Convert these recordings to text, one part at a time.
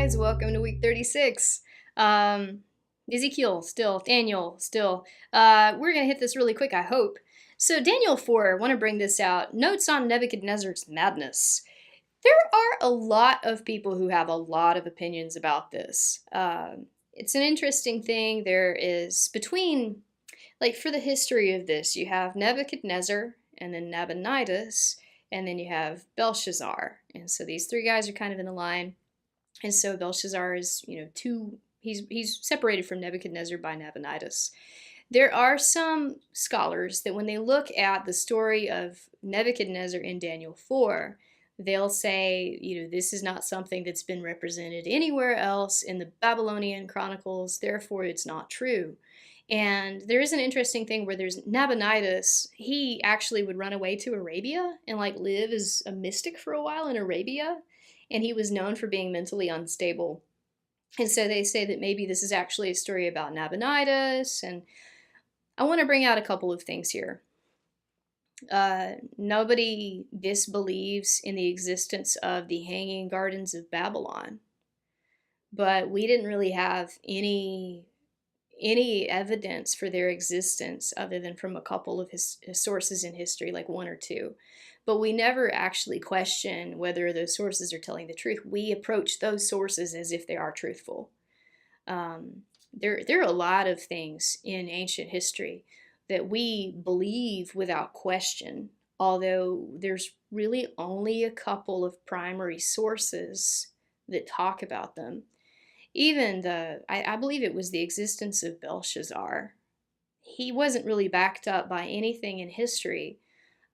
guys, welcome to week 36. Ezekiel, still, Daniel, still. We're going to hit this really quick, I hope. So, Daniel 4, I want to bring this out. Notes on Nebuchadnezzar's madness. There are a lot of people who have a lot of opinions about this. It's an interesting thing. There is between, like, for the history of this, you have Nebuchadnezzar and then Nabonidus, and then you have Belshazzar. And so these three guys are kind of in a line. And so Belshazzar is, he's separated from Nebuchadnezzar by Nabonidus. There are some scholars that when they look at the story of Nebuchadnezzar in Daniel 4, they'll say, this is not something that's been represented anywhere else in the Babylonian chronicles, therefore it's not true. And there is an interesting thing where there's Nabonidus, he actually would run away to Arabia and live as a mystic for a while in Arabia. And he was known for being mentally unstable. And so they say that maybe this is actually a story about Nabonidus. And I want to bring out a couple of things here. Nobody disbelieves in the existence of the Hanging Gardens of Babylon. But we didn't really have any evidence for their existence other than from a couple of his sources in history, like one or two. But we never actually question whether those sources are telling the truth. We approach those sources as if they are truthful. There are a lot of things in ancient history that we believe without question, although there's really only a couple of primary sources that talk about them. Even I believe it was the existence of Belshazzar. He wasn't really backed up by anything in history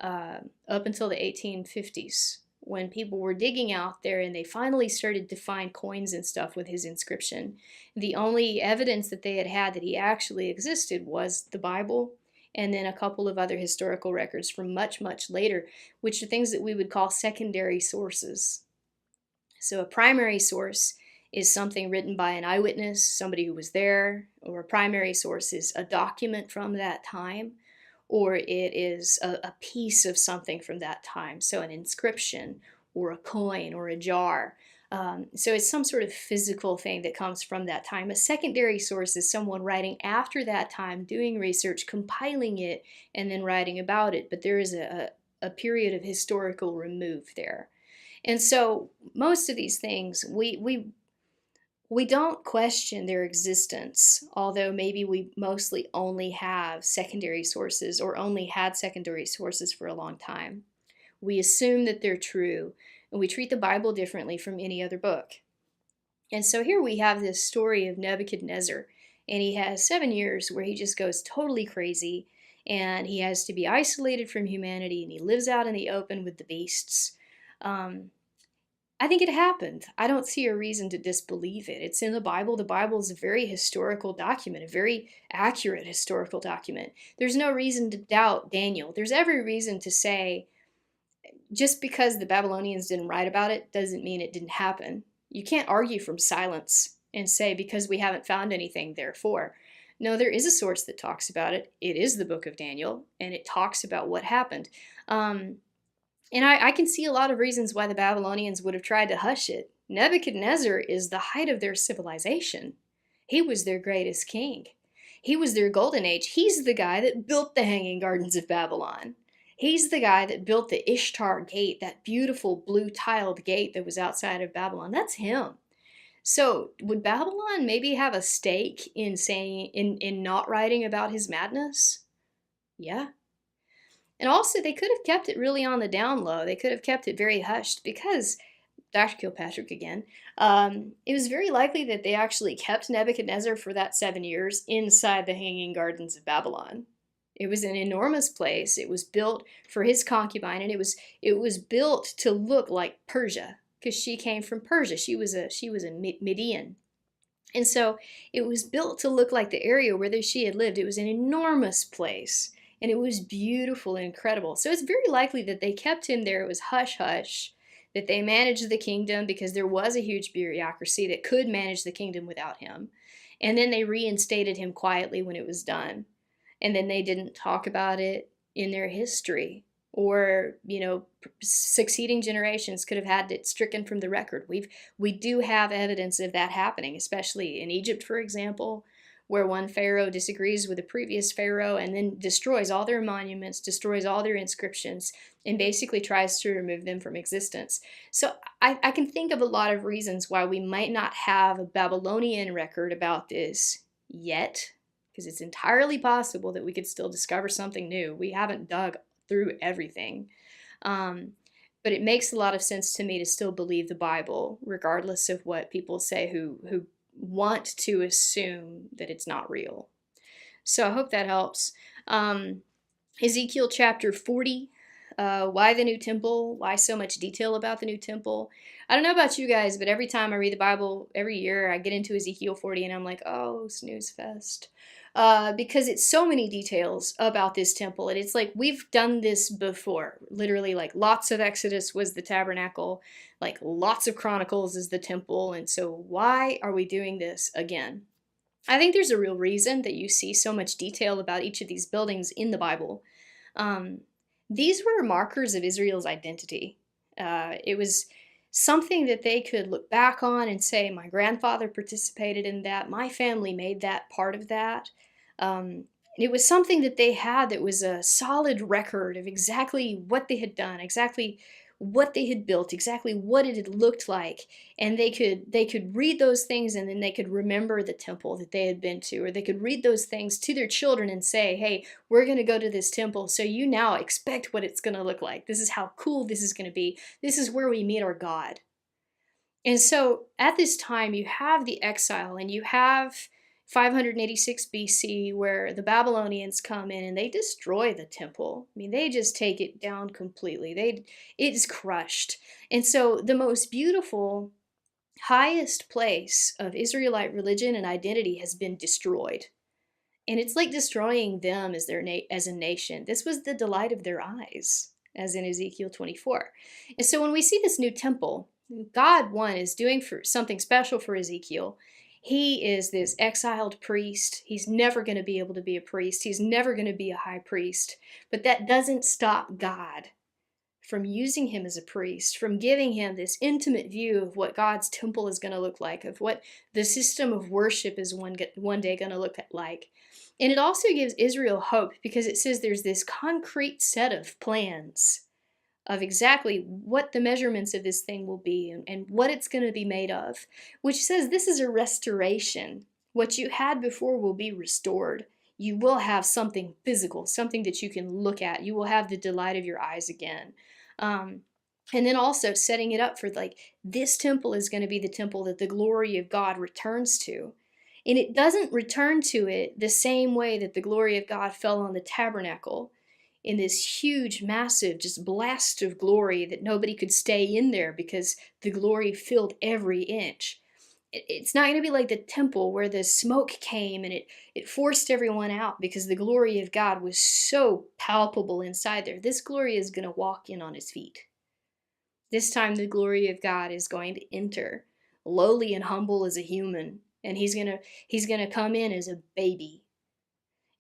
up until the 1850s, when people were digging out there and they finally started to find coins and stuff with his inscription. The only evidence that they had that he actually existed was the Bible, and then a couple of other historical records from much, much later, which are things that we would call secondary sources. So a primary source is something written by an eyewitness, somebody who was there, or a primary source is a document from that time, or it is a piece of something from that time, so an inscription or a coin or a jar. So it's some sort of physical thing that comes from that time. A secondary source is someone writing after that time, doing research, compiling it, and then writing about it, but there is a period of historical remove there. And so most of these things, we don't question their existence, although maybe we mostly only have secondary sources or only had secondary sources for a long time. We assume that they're true, and we treat the Bible differently from any other book. And so here we have this story of Nebuchadnezzar, and he has 7 years where he just goes totally crazy, and he has to be isolated from humanity, and he lives out in the open with the beasts. I think it happened. I don't see a reason to disbelieve it. It's in the Bible. The Bible is a very historical document, a very accurate historical document. There's no reason to doubt Daniel. There's every reason to say, just because the Babylonians didn't write about it doesn't mean it didn't happen. You can't argue from silence and say, because we haven't found anything, therefore. No, there is a source that talks about it. It is the book of Daniel, and it talks about what happened. And I can see a lot of reasons why the Babylonians would have tried to hush it. Nebuchadnezzar is the height of their civilization. He was their greatest king. He was their golden age. He's the guy that built the Hanging Gardens of Babylon. He's the guy that built the Ishtar Gate, that beautiful blue tiled gate that was outside of Babylon. That's him. So would Babylon maybe have a stake in saying in not writing about his madness? Yeah. And also, they could have kept it really on the down low. They could have kept it very hushed because, Dr. Kilpatrick again, it was very likely that they actually kept Nebuchadnezzar for that 7 years inside the Hanging Gardens of Babylon. It was an enormous place. It was built for his concubine, and it was built to look like Persia because she came from Persia. She was a Median. And so it was built to look like the area where she had lived. It was an enormous place. And it was beautiful and incredible. So it's very likely that they kept him there. It was hush-hush, that they managed the kingdom because there was a huge bureaucracy that could manage the kingdom without him. And then they reinstated him quietly when it was done. And then they didn't talk about it in their history. or succeeding generations could have had it stricken from the record. We do have evidence of that happening, especially in Egypt, for example, where one pharaoh disagrees with the previous pharaoh and then destroys all their monuments, destroys all their inscriptions, and basically tries to remove them from existence. So I can think of a lot of reasons why we might not have a Babylonian record about this yet, because it's entirely possible that we could still discover something new. We haven't dug through everything. But it makes a lot of sense to me to still believe the Bible, regardless of what people say who want to assume that it's not real. So I hope that helps. Ezekiel chapter 40. Why the new temple? Why so much detail about the new temple? I don't know about you guys, but every time I read the Bible, every year I get into Ezekiel 40 and I'm like, oh, snooze fest. Because it's so many details about this temple. And it's like, we've done this before. Literally, like, lots of Exodus was the tabernacle, like, lots of Chronicles is the temple. And so, why are we doing this again? I think there's a real reason that you see so much detail about each of these buildings in the Bible. These were markers of Israel's identity. It was something that they could look back on and say, my grandfather participated in that, my family made that part of that. It was something that they had that was a solid record of exactly what they had done, exactly what they had built, exactly what it had looked like, and they could read those things, and then they could remember the temple that they had been to, or they could read those things to their children and say, hey, we're going to go to this temple, so you now expect what it's going to look like. This is how cool this is going to be. This is where we meet our God. And so at this time, you have the exile, and you have 586 BC, where the Babylonians come in and they destroy the temple. I mean, they just take it down completely. It is crushed. And so the most beautiful, highest place of Israelite religion and identity has been destroyed. And it's like destroying them as as a nation. This was the delight of their eyes, as in Ezekiel 24. And so when we see this new temple, God, one, is doing something special for Ezekiel. He is this exiled priest. He's never going to be able to be a priest. He's never going to be a high priest. But that doesn't stop God from using him as a priest, from giving him this intimate view of what God's temple is going to look like, of what the system of worship is one day going to look like. And it also gives Israel hope, because it says there's this concrete set of plans of exactly what the measurements of this thing will be and what it's going to be made of, which says this is a restoration. What you had before will be restored. You will have something physical, something that you can look at. You will have the delight of your eyes again. And then also setting it up for, like, this temple is going to be the temple that the glory of God returns to. And it doesn't return to it the same way that the glory of God fell on the tabernacle, in this huge, massive, just blast of glory that nobody could stay in there because the glory filled every inch. It's not going to be like the temple where the smoke came and it forced everyone out because the glory of God was so palpable inside there. This glory is going to walk in on his feet. This time the glory of God is going to enter, lowly and humble as a human, and he's going to come in as a baby.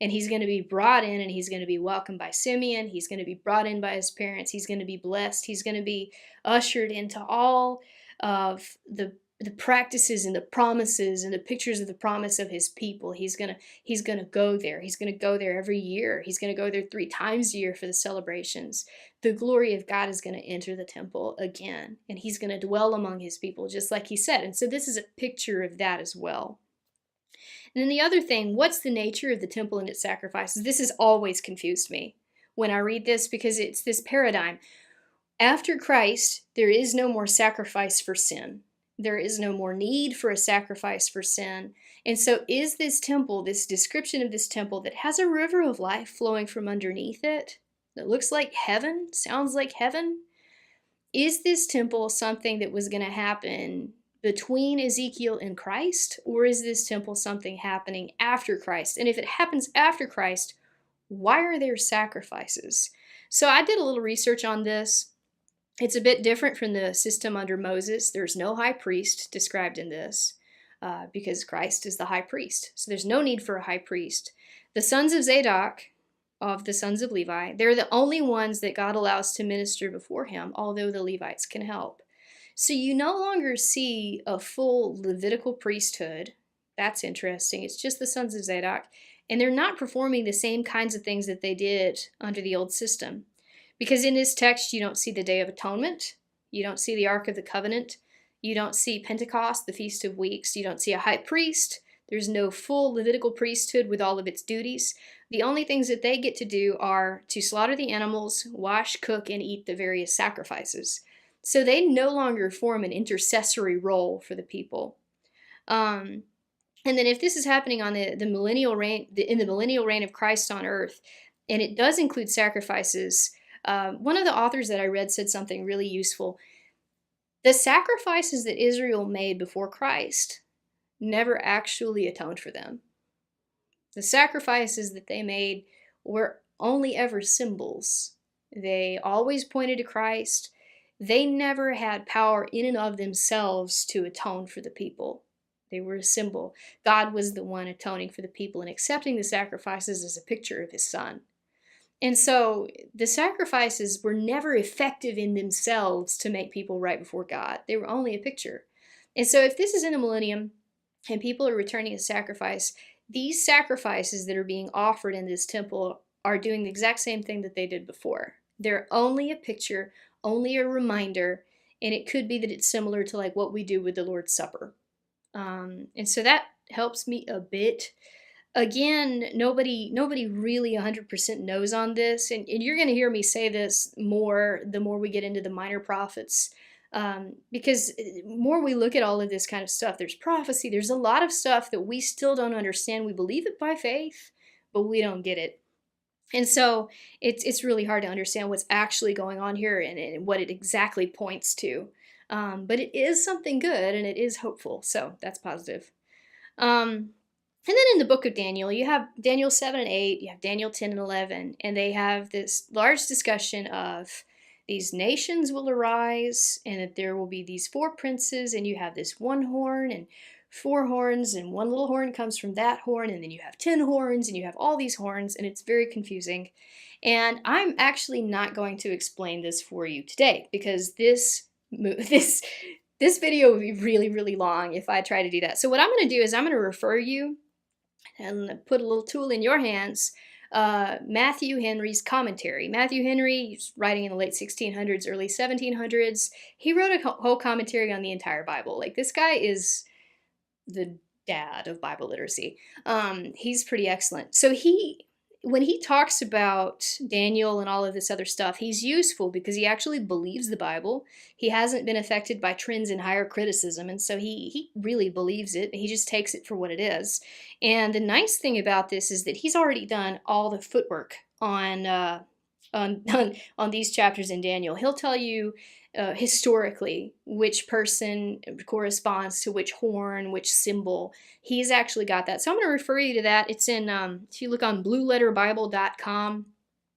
And he's going to be brought in, and he's going to be welcomed by Simeon. He's going to be brought in by his parents. He's going to be blessed. He's going to be ushered into all of the practices and the promises and the pictures of the promise of his people. He's going to go there. He's going to go there every year. He's going to go there 3 times a year for the celebrations. The glory of God is going to enter the temple again, and he's going to dwell among his people, just like he said. And so this is a picture of that as well. And then the other thing, what's the nature of the temple and its sacrifices? This has always confused me when I read this, because it's this paradigm. After Christ, there is no more sacrifice for sin. There is no more need for a sacrifice for sin. And so is this temple, this description of this temple that has a river of life flowing from underneath it, that looks like heaven, sounds like heaven? Is this temple something that was going to happen between Ezekiel and Christ, or is this temple something happening after Christ? And if it happens after Christ, why are there sacrifices? So I did a little research on this. It's a bit different from the system under Moses. There's no high priest described in this because Christ is the high priest. So there's no need for a high priest. The sons of Zadok of the sons of Levi. They're the only ones that God allows to minister before him, although the Levites can help. So you no longer see a full Levitical priesthood. That's interesting. It's just the sons of Zadok. And they're not performing the same kinds of things that they did under the old system. Because in this text, you don't see the Day of Atonement. You don't see the Ark of the Covenant. You don't see Pentecost, the Feast of Weeks. You don't see a high priest. There's no full Levitical priesthood with all of its duties. The only things that they get to do are to slaughter the animals, wash, cook, and eat the various sacrifices. So they no longer form an intercessory role for the people. And then if this is happening on the millennial reign, in the millennial reign of Christ on earth, and it does include sacrifices, one of the authors that I read said something really useful. The sacrifices that Israel made before Christ never actually atoned for them. The sacrifices that they made were only ever symbols. They always pointed to Christ. They never had power in and of themselves to atone for the people. They were a symbol. God was the one atoning for the people and accepting the sacrifices as a picture of his son. And so the sacrifices were never effective in themselves to make people right before God. They were only a picture. And so if this is in the millennium and people are returning a sacrifice, these sacrifices that are being offered in this temple are doing the exact same thing that they did before. They're only a picture, only a reminder, and it could be that it's similar to like what we do with the Lord's Supper. And so that helps me a bit. Again, nobody really 100% knows on this, and you're going to hear me say this more the more we get into the minor prophets, because more we look at all of this kind of stuff, there's prophecy, there's a lot of stuff that we still don't understand. We believe it by faith, but we don't get it. And so it's really hard to understand what's actually going on here and what it exactly points to. But it is something good and it is hopeful, so that's positive. And then in the book of Daniel, you have Daniel 7 and 8, you have Daniel 10 and 11, and they have this large discussion of these nations will arise, and that there will be these 4 princes, and you have this 1 horn and 4 horns, and 1 little horn comes from that horn, and then you have 10 horns, and you have all these horns, and it's very confusing. And I'm actually not going to explain this for you today, because this video would be really, really long if I try to do that. So what I'm going to do is I'm going to refer you and put a little tool in your hands, Matthew Henry's commentary. Matthew Henry, he's writing in the late 1600s, early 1700s. He wrote a whole commentary on the entire Bible. Like, this guy is the dad of Bible literacy. He's pretty excellent. So when he talks about Daniel and all of this other stuff, he's useful because he actually believes the Bible. He hasn't been affected by trends in higher criticism, and so he really believes it. He just takes it for what it is. And the nice thing about this is that he's already done all the footwork on these chapters in Daniel. He'll tell you historically which person corresponds to which horn, which symbol. He's actually got that. So I'm going to refer you to that. It's in, if you look on blueletterbible.com,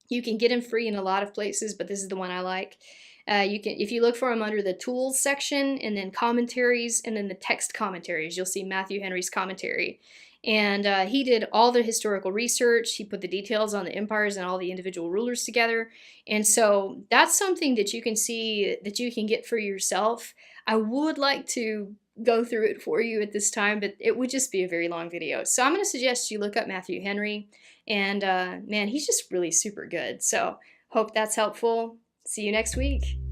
you can get him free in a lot of places, but this is the one I like. You can, if you look for him under the tools section and then commentaries and then the text commentaries, you'll see Matthew Henry's commentary. And he did all the historical research. He put the details on the empires and all the individual rulers together. And so that's something that you can see, that you can get for yourself. I would like to go through it for you at this time, but it would just be a very long video. So I'm going to suggest you look up Matthew Henry. And man, he's just really super good. So hope that's helpful. See you next week.